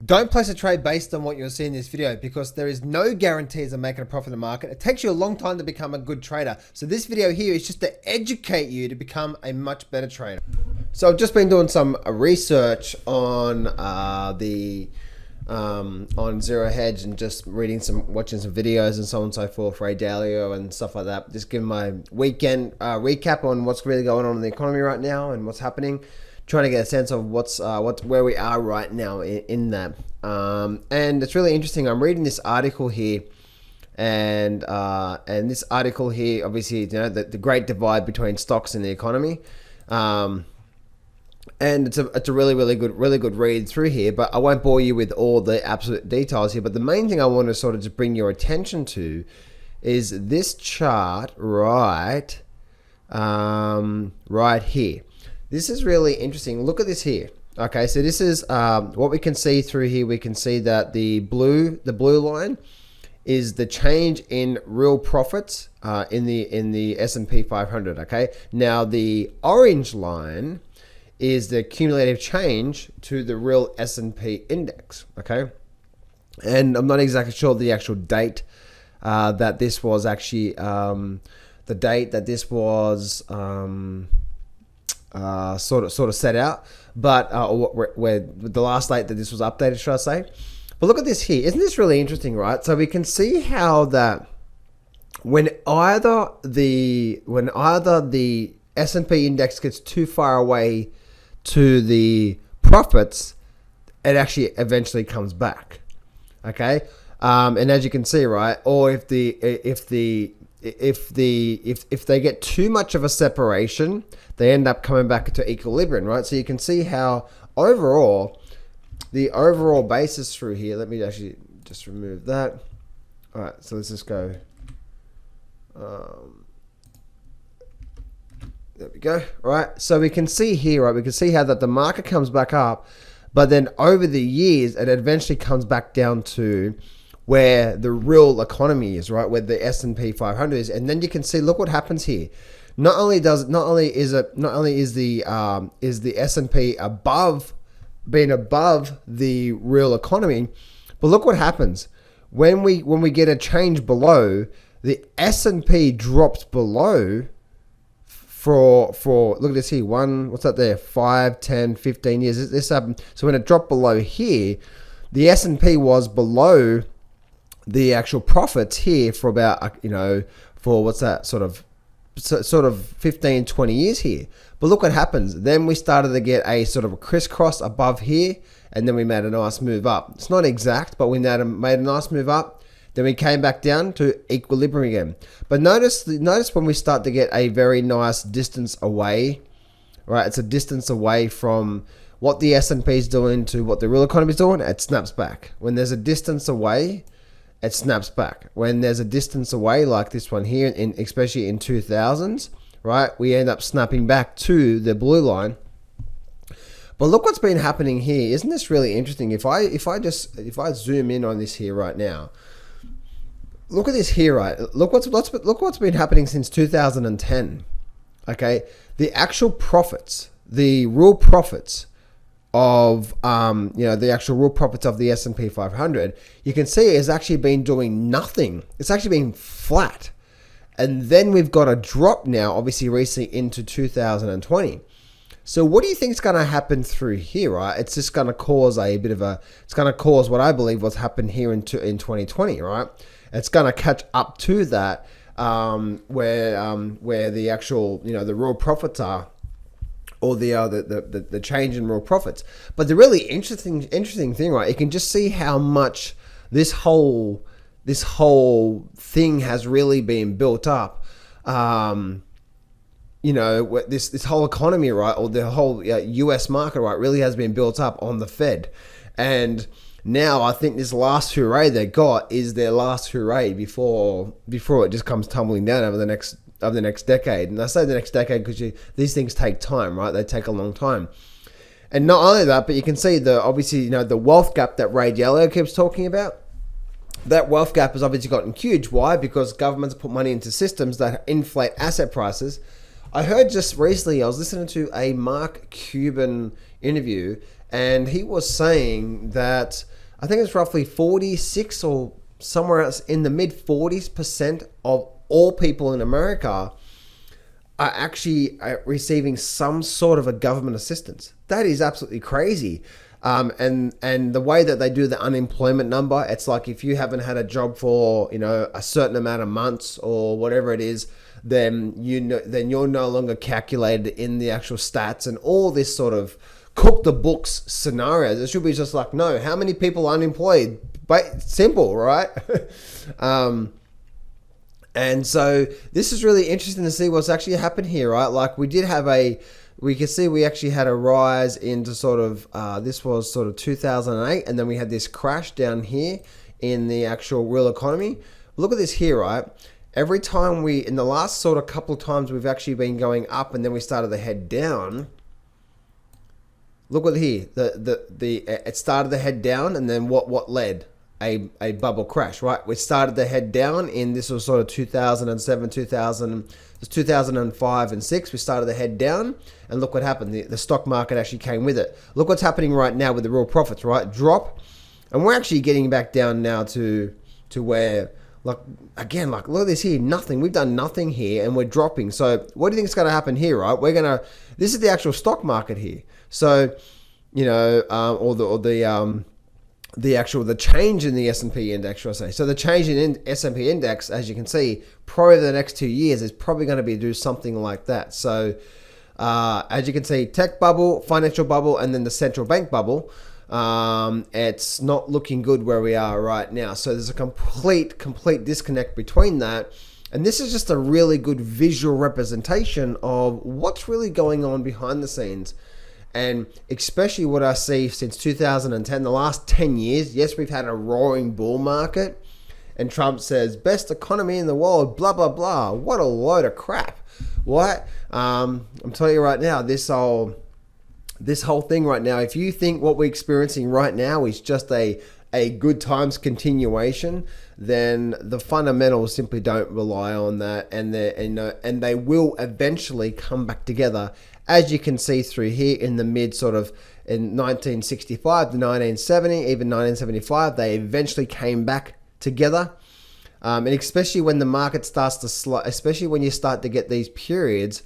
Don't place a trade based on what you're seeing in this video because there is no guarantees of making a profit in the market. It takes you a long time to become a good trader. So this video here is just to educate you to become a much better trader. So I've just been doing some research on on Zero Hedge and just watching some videos and so on and so forth, Ray Dalio and stuff like that. Just giving my weekend recap on what's really going on in the economy right now and what's happening. Trying to get a sense of where we are right now in that, and it's really interesting. I'm reading this article here, and this article here, obviously, the great divide between stocks and the economy, and it's a really good read through here. But I won't bore you with all the absolute details here. But the main thing I want to sort of just bring your attention to is this chart right here. This is really interesting. Look at this here. Okay, so this is what we can see through here. We can see that the blue line is the change in real profits in the S&P 500. Okay, now the orange line is the cumulative change to the real S&P index. Okay, and I'm not exactly sure the actual date that this was actually the date that this was. Sort of set out, but where the last date that this was updated, should I say? But look at this here. Isn't this really interesting, right? So we can see how that when either the S&P index gets too far away to the profits, it actually eventually comes back. Okay, and as you can see, right, or if they get too much of a separation, they end up coming back to equilibrium, right? So you can see how the overall basis through here, let me actually just remove that. All right, so let's just go. There we go. All right, so we can see here, right? We can see how that the market comes back up, but then over the years, it eventually comes back down to where the real economy is, right? Where the S&P 500 is, and then you can see, look what happens here. Not only is the S&P above the real economy, but look what happens when we get a change below. The S&P drops below for look at this here, what's that there, 5, 10, 15 years. This happened. So when it dropped below here, the S&P was below the actual profits here for about, for what's that, sort of 15, 20 years here. But look what happens. Then we started to get a sort of a crisscross above here, and then we made a nice move up. It's not exact, but we made a nice move up. Then we came back down to equilibrium again. But notice when we start to get a very nice distance away, right? It's a distance away from what the S&P is doing to what the real economy is doing. It snaps back. When there's a distance away, it snaps back. When there's a distance away like this one here, especially in 2000s, right, we end up snapping back to the blue line. But look what's been happening here. Isn't this really interesting? If I zoom in on this here right now, look at this here, right? Look what's been happening since 2010. Okay, the actual profits, the real profits of the actual real profits of the S&P 500, you can see it's actually been doing nothing. It's actually been flat, and then we've got a drop now, obviously recently into 2020. So what do you think is going to happen through here, right? It's just going to cause it's going to cause what I believe what's happened here in 2020, right? It's going to catch up to that where the actual the real profits are, or the change in real profits. But the really interesting thing, right? You can just see how much this whole thing has really been built up. This whole economy, right, or the whole U.S. market, right, really has been built up on the Fed. And now I think this last hooray they got is their last hooray before it just comes tumbling down over the next decade. And I say the next decade because these things take time, right? They take a long time. And not only that, but you can see the wealth gap that Ray Dalio keeps talking about. That wealth gap has obviously gotten huge. Why? Because governments put money into systems that inflate asset prices. I heard just recently, I was listening to a Mark Cuban interview, and he was saying that I think it's roughly 46 or somewhere else in the mid 40% of all people in America are actually receiving some sort of a government assistance. That is absolutely crazy. And the way that they do the unemployment number, it's like if you haven't had a job for a certain amount of months or whatever it is, then you're no longer calculated in the actual stats and all this sort of cook the books scenarios. It should be just like, no, how many people are unemployed? But simple, right? And so this is really interesting to see what's actually happened here, right? Like we can see we actually had a rise into sort of, this was sort of 2008, and then we had this crash down here in the actual real economy. Look at this here, right? Every time in the last sort of couple of times we've actually been going up and then we started to head down. Look at here, it started to head down and then what led? A bubble crash, right? We started to head down in, this was sort of 2007, 2005 and 6. We started to head down and look what happened. The stock market actually came with it. Look what's happening right now with the real profits, right? Drop. And we're actually getting back down now to where, like, again, like, look at this here, nothing. We've done nothing here and we're dropping. So what do you think is going to happen here, right? This is the actual stock market here. So, the change in the S&P index, should I say. So the change in S&P index, as you can see, probably the next 2 years is probably going to do something like that. So as you can see, tech bubble, financial bubble, and then the central bank bubble. It's not looking good where we are right now. So there's a complete disconnect between that. And this is just a really good visual representation of what's really going on behind the scenes. And especially what I see since 2010, the last 10 years, yes, we've had a roaring bull market. And Trump says, best economy in the world, blah, blah, blah. What a load of crap. What? I'm telling you right now, this whole thing right now, if you think what we're experiencing right now is just a good times continuation, then the fundamentals simply don't rely on that. And they will eventually come back together. As you can see through here in the mid sort of in 1965 to 1970, even 1975, they eventually came back together. And especially when the market starts to slow, especially when you start to get these periods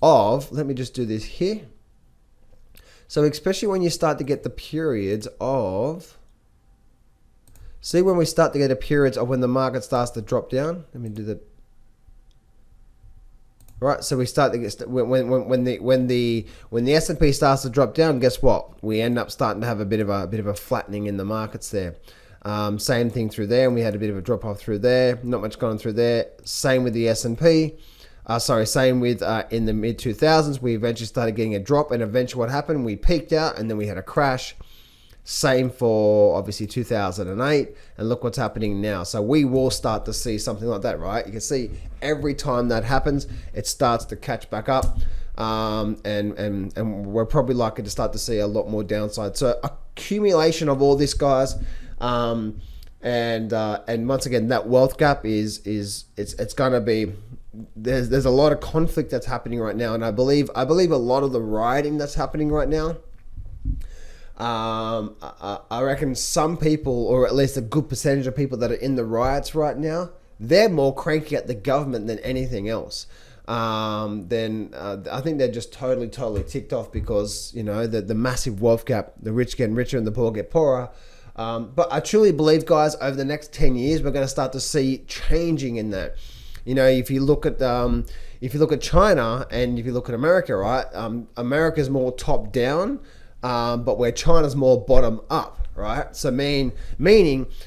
of, let me just do this here. So especially when you start to get the periods of, see when we start to get the periods of when the market starts to drop down. Let me do the, right, so we start to get when the S&P starts to drop down. Guess what? We end up starting to have a bit of a flattening in the markets there. Same thing through there, and we had a bit of a drop off through there. Not much going through there. Same with the S&P. Same with in the mid 2000s. We eventually started getting a drop, and eventually what happened? We peaked out, and then we had a crash. Same for obviously 2008, and look what's happening now. So we will start to see something like that, right? You can see every time that happens, it starts to catch back up, and we're probably likely to start to see a lot more downside. So accumulation of all this, guys, and once again, that wealth gap is it's going to be. There's a lot of conflict that's happening right now, and I believe a lot of the rioting that's happening right now. I reckon some people, or at least a good percentage of people that are in the riots right now, they're more cranky at the government than anything else. I think they're just totally ticked off because, the massive wealth gap, the rich getting richer and the poor get poorer. But I truly believe, guys, over the next 10 years, we're going to start to see changing in that. If you look at China and if you look at America, right? America's more top down. But where China's more bottom up, right? So meaning,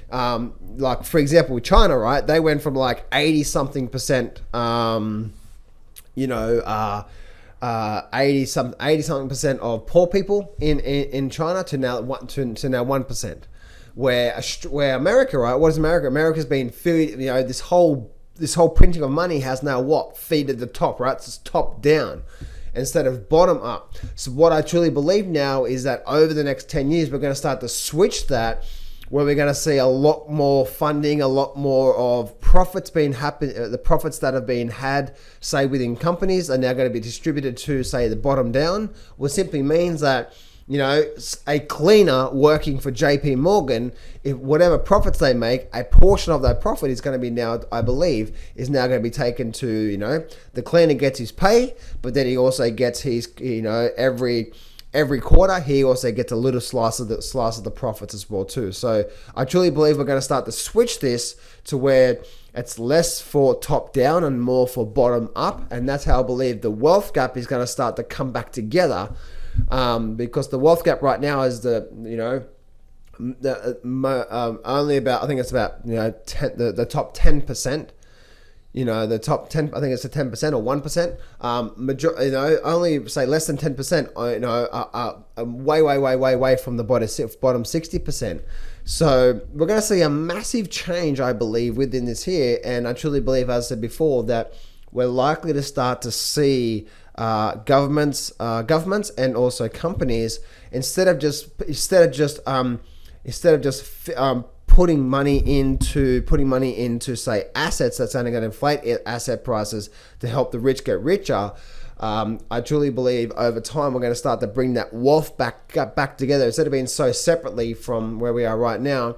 like for example, with China, right? They went from like 80 something percent, 80 something percent of poor people in China to now 1%. Where America, right? What is America? America's been food. This whole printing of money has now feed at the top, right? It's top down instead of bottom up. So what I truly believe now is that over the next 10 years, we're going to start to switch that, where we're going to see a lot more funding, a lot more of profits the profits that have been had, say within companies, are now going to be distributed to, say, the bottom down, which simply means that a cleaner working for JP Morgan, if whatever profits they make, a portion of that profit is going to be now, I believe, is now going to be taken to, the cleaner gets his pay, but then he also gets his, every quarter, he also gets a little slice of the profits as well too. So I truly believe we're going to start to switch this to where it's less for top down and more for bottom up, and that's how I believe the wealth gap is going to start to come back together. Because the wealth gap right now is only about, I think it's about, the top 10%, the top 10, I think it's a 10% or 1%, only say less than 10%, way from the bottom 60%. So we're going to see a massive change, I believe, within this here. And I truly believe, as I said before, that we're likely to start to see governments and also companies, instead of just putting money into say assets that's only going to inflate asset prices to help the rich get richer. I truly believe over time we're going to start to bring that wealth back together, instead of being so separately from where we are right now.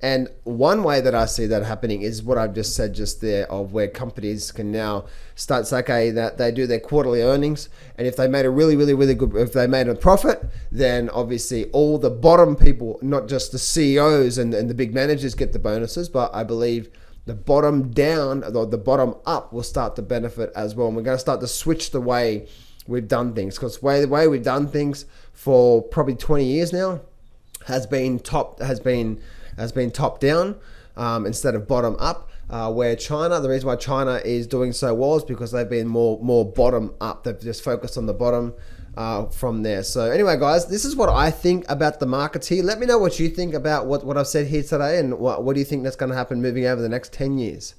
And one way that I see that happening is what I've just said just there, of where companies can now start to say, okay, that they do their quarterly earnings, and if they made a really good, if they made a profit, then obviously all the bottom people, not just the CEOs and the big managers, get the bonuses, but I believe the bottom down or the bottom up will start to benefit as well. And we're going to start to switch the way we've done things, because the way we've done things for probably 20 years now has been top down instead of bottom up. Where China, the reason why China is doing so well is because they've been more bottom up. They've just focused on the bottom from there. So anyway, guys, this is what I think about the markets here. Let me know what you think about what I've said here today, and what do you think that's going to happen moving over the next 10 years.